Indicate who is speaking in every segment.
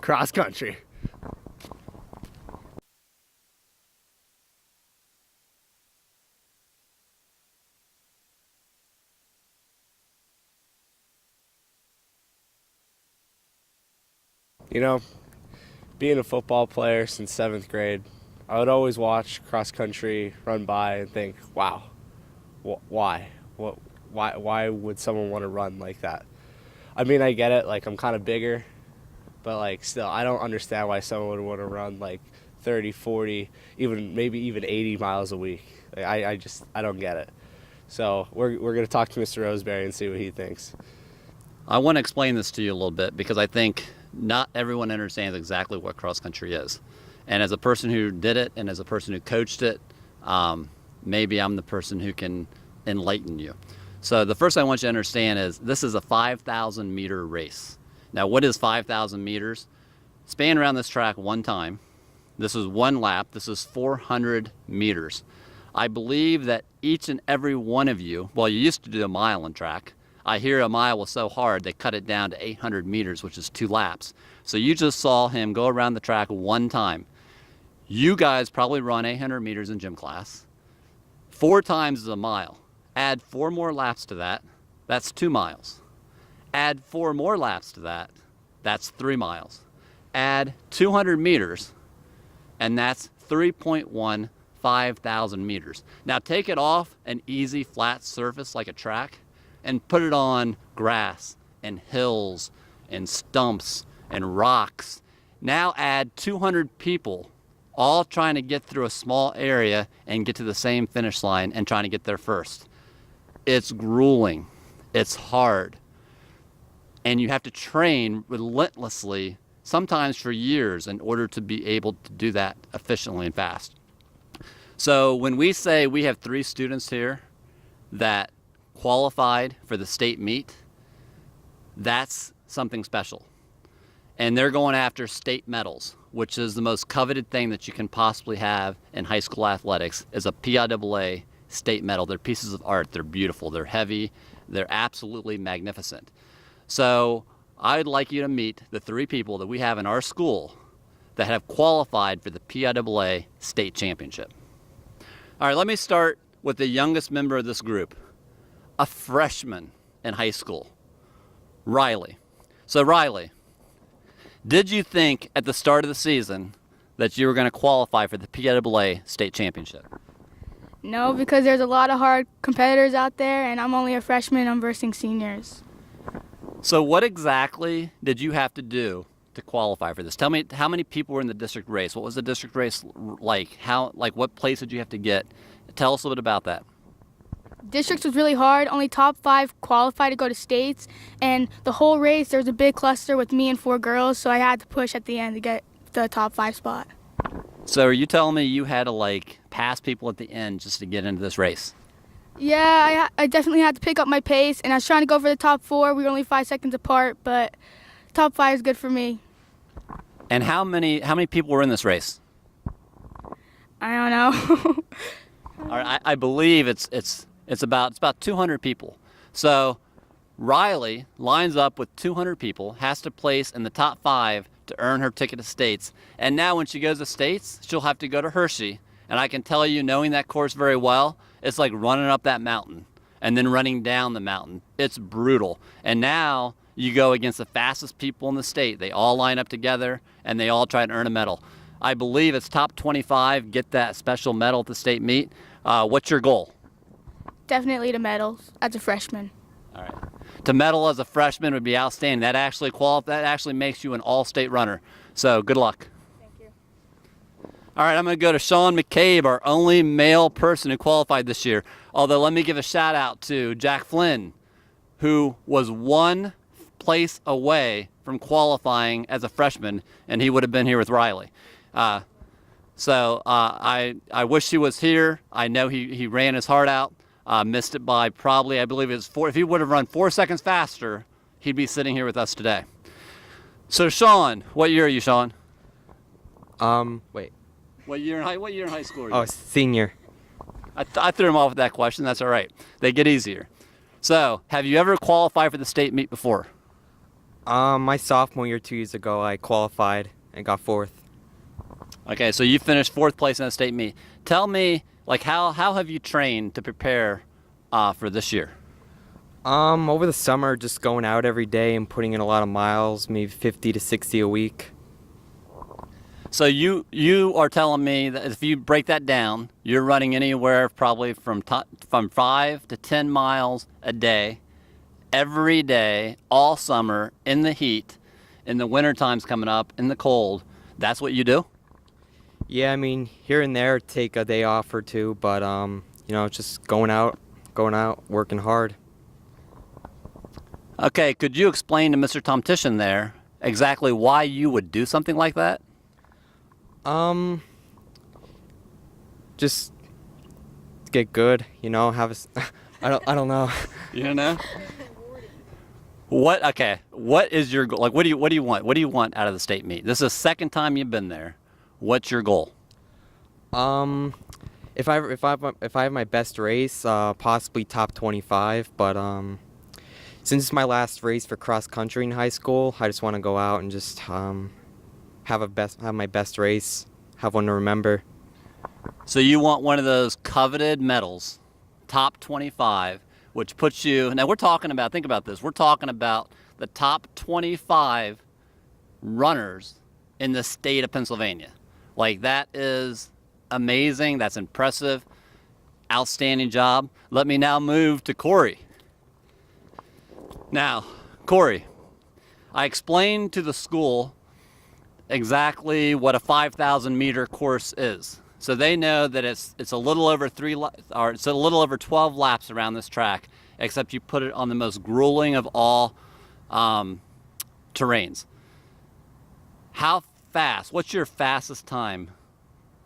Speaker 1: Cross country. You know, being a football player since 7th grade, I would always watch cross country run by and think, wow, why? Why would someone want to run like that? I mean, I get it, like I'm kind of bigger, but like still, I don't understand why someone would want to run like 30, 40, maybe even 80 miles a week. Like, I don't get it. So we're going to talk to Mr. Roseberry and see what he thinks.
Speaker 2: I want to explain this to you a little bit because I think not everyone understands exactly what cross country is. And as a person who did it and as a person who coached it, maybe I'm the person who can enlighten you. So the first thing I want you to understand is this is a 5,000 meter race. Now what is 5,000 meters? Span around this track one time. This is one lap. This is 400 meters. I believe that each and every one of you, well, you used to do a mile on track. I hear a mile was so hard they cut it down to 800 meters, which is 2 laps. So you just saw him go around the track one time. You guys probably run 800 meters in gym class. 4 times is a mile. Add 4 more laps to that, that's 2 miles. Add 4 more laps to that, that's 3 miles. Add 200 meters, and that's 3.1 5,000 meters. Now take it off an easy flat surface like a track and put it on grass and hills and stumps and rocks. Now add 200 people all trying to get through a small area and get to the same finish line and trying to get there first. It's grueling, it's hard, and you have to train relentlessly, sometimes for years, in order to be able to do that efficiently and fast. So when we say we have 3 students here that qualified for the state meet, that's something special. And they're going after state medals, which is the most coveted thing that you can possibly have in high school athletics, is a PIAA state medal. They're pieces of art. They're beautiful. They're heavy. They're absolutely magnificent. So I'd like you to meet the 3 people that we have in our school that have qualified for the PIAA state championship. All right, let me start with the youngest member of this group, a freshman in high school, Riley. So Riley, did you think at the start of the season that you were going to qualify for the PIAA state championship?
Speaker 3: No, because there's a lot of hard competitors out there, and I'm only a freshman. I'm versing seniors.
Speaker 2: So what exactly did you have to do to qualify for this? Tell me how many people were in the district race. What was the district race like? What place did you have to get? Tell us a little bit about that.
Speaker 3: Districts was really hard. Only top 5 qualified to go to states, and the whole race there was a big cluster with me and 4 girls, so I had to push at the end to get the top 5 spot.
Speaker 2: So are you telling me you had to pass people at the end just to get into this race?
Speaker 3: Yeah, I definitely had to pick up my pace, and I was trying to go for the top 4. We were only 5 seconds apart, but top 5 is good for me.
Speaker 2: And how many people were in this race?
Speaker 3: I don't know.
Speaker 2: All right, I believe it's about 200 people. So Riley lines up with 200 people, has to place in the top 5 to earn her ticket to states. And now when she goes to states, she'll have to go to Hershey. And I can tell you, knowing that course very well, it's like running up that mountain and then running down the mountain. It's brutal. And now you go against the fastest people in the state. They all line up together and they all try to earn a medal. I believe it's top 25 get that special medal at the state meet. What's your goal?
Speaker 3: Definitely to medal as a freshman.
Speaker 2: All right. To medal as a freshman would be outstanding. That actually makes you an all-state runner. So good luck.
Speaker 3: Thank you.
Speaker 2: All right, I'm going to go to Sean McCabe, our only male person who qualified this year. Although let me give a shout out to Jack Flynn, who was 1 place away from qualifying as a freshman, and he would have been here with Riley. So I wish he was here. I know he ran his heart out. Missed it by probably, I believe it was 4. If he would have run 4 seconds faster, he'd be sitting here with us today. So Sean, what year are you, Sean?
Speaker 1: Wait.
Speaker 2: What year in high school are you?
Speaker 1: Oh, senior.
Speaker 2: I threw him off with that question. That's all right. They get easier. So, have you ever qualified for the state meet before?
Speaker 4: My sophomore year, 2 years ago, I qualified and got fourth.
Speaker 2: Okay, so you finished fourth place in the state meet. Tell me, like, how have you trained to prepare for this year?
Speaker 4: Over the summer, just going out every day and putting in a lot of miles, maybe 50 to 60 a week.
Speaker 2: So you are telling me that if you break that down, you're running anywhere probably from 5 to 10 miles a day, every day, all summer, in the heat, in the winter times coming up, in the cold. That's what you do?
Speaker 4: Yeah, I mean, here and there, take a day off or two, but, just going out, working hard.
Speaker 2: Okay, could you explain to Mr. Tomtitian there exactly why you would do something like that?
Speaker 4: Just get good, I don't know.
Speaker 2: You don't know? What is your goal? Like, what do you want? What do you want out of the state meet? This is the second time you've been there. What's your goal?
Speaker 4: If I have my best race, possibly top 25, but since it's my last race for cross country in high school, I just want to go out and just have my best race, have one to remember.
Speaker 2: So you want one of those coveted medals, top 25, which puts you, now we're talking about, think about this, we're talking about the top 25 runners in the state of Pennsylvania. Like, that is amazing, that's impressive, outstanding job. Let me now move to Corey. Now, Corey, I explained to the school exactly what a 5,000 meter course is. So they know that it's a little over 12 laps around this track, except you put it on the most grueling of all terrains. How fast? What's your fastest time?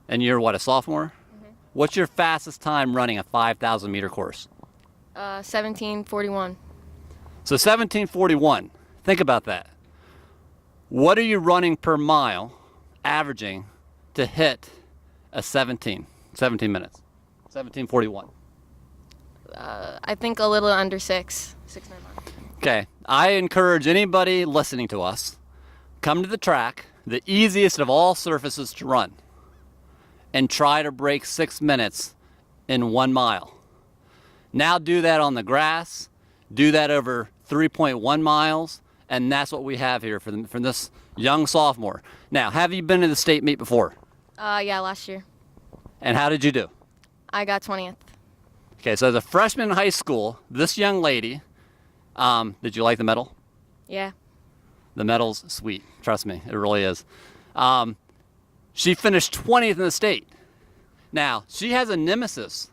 Speaker 2: And you're what, a sophomore? Mm-hmm. What's your fastest time running a 5,000 meter course?
Speaker 5: 17:41.
Speaker 2: So 17:41. Think about that. What are you running per mile, averaging, to hit a 17 minutes? 17:41.
Speaker 5: I think a little under 6 9 miles.
Speaker 2: Okay, I encourage anybody listening to us, come to the track, the easiest of all surfaces to run, and try to break 6 minutes in 1 mile. Now do that on the grass, do that over 3.1 miles, and that's what we have here from this young sophomore. Now, have you been to the state meet before?
Speaker 5: Yeah, last year.
Speaker 2: And how did you do?
Speaker 5: I got 20th.
Speaker 2: Okay, so as a freshman in high school, this young lady, did you like the medal?
Speaker 5: Yeah.
Speaker 2: The medal's sweet, trust me, it really is. She finished 20th in the state. Now, she has a nemesis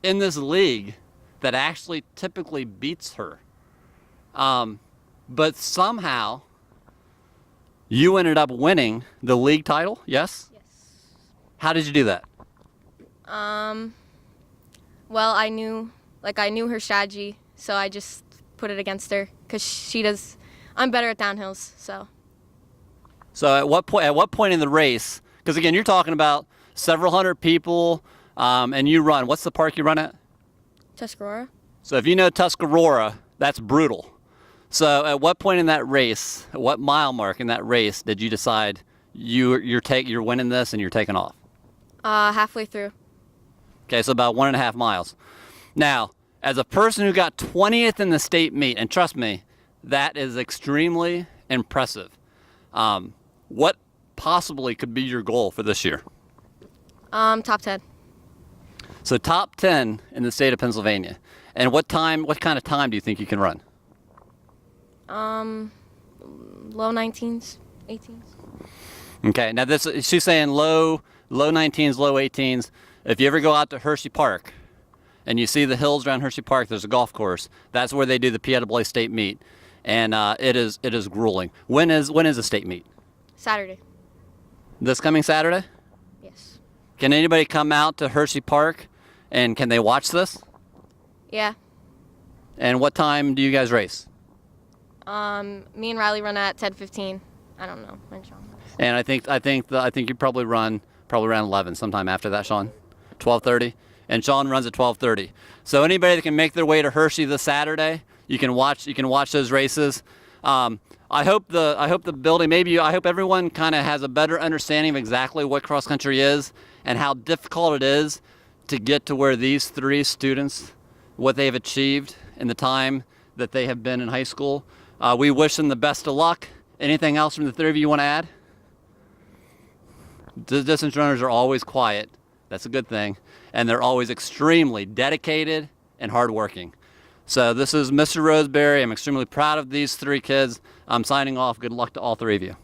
Speaker 2: in this league that actually typically beats her. But somehow, you ended up winning the league title, yes?
Speaker 5: Yes.
Speaker 2: How did you do that?
Speaker 5: Well, I knew her strategy, so I just put it against her because I'm better at downhills, so.
Speaker 2: So at what point in the race, because again, you're talking about several hundred people, and you run, what's the park you run at?
Speaker 5: Tuscarora.
Speaker 2: So if you know Tuscarora, that's brutal. So at what point in that race, at what mile mark in that race did you decide you're winning this and you're taking off?
Speaker 5: Halfway through.
Speaker 2: Okay, so about 1.5 miles. Now, as a person who got 20th in the state meet, and trust me, that is extremely impressive. What possibly could be your goal for this year?
Speaker 5: Top 10.
Speaker 2: So top 10 in the state of Pennsylvania. And what kind of time do you think you can run?
Speaker 5: Low 19s, 18s.
Speaker 2: Okay, now she's saying low 19s, low 18s. If you ever go out to Hershey Park and you see the hills around Hershey Park, there's a golf course. That's where they do the PIAA state meet. And it is grueling. When is the state meet?
Speaker 5: Saturday.
Speaker 2: This coming Saturday?
Speaker 5: Yes.
Speaker 2: Can anybody come out to Hershey Park and can they watch this?
Speaker 5: Yeah.
Speaker 2: And what time do you guys race?
Speaker 5: Me and Riley run at 10:15. I don't know when Sean runs.
Speaker 2: And I think you probably run around 11, sometime after that, Sean. 12:30, and Sean runs at 12:30. So anybody that can make their way to Hershey this Saturday, you can watch those races. I hope the building, I hope everyone kind of has a better understanding of exactly what cross country is and how difficult it is to get to where these 3 students, what they've achieved in the time that they have been in high school. We wish them the best of luck. Anything else from the 3 of you want to add? The distance runners are always quiet. That's a good thing. And they're always extremely dedicated and hardworking. So this is Mr. Roseberry. I'm extremely proud of these 3 kids. I'm signing off. Good luck to all 3 of you.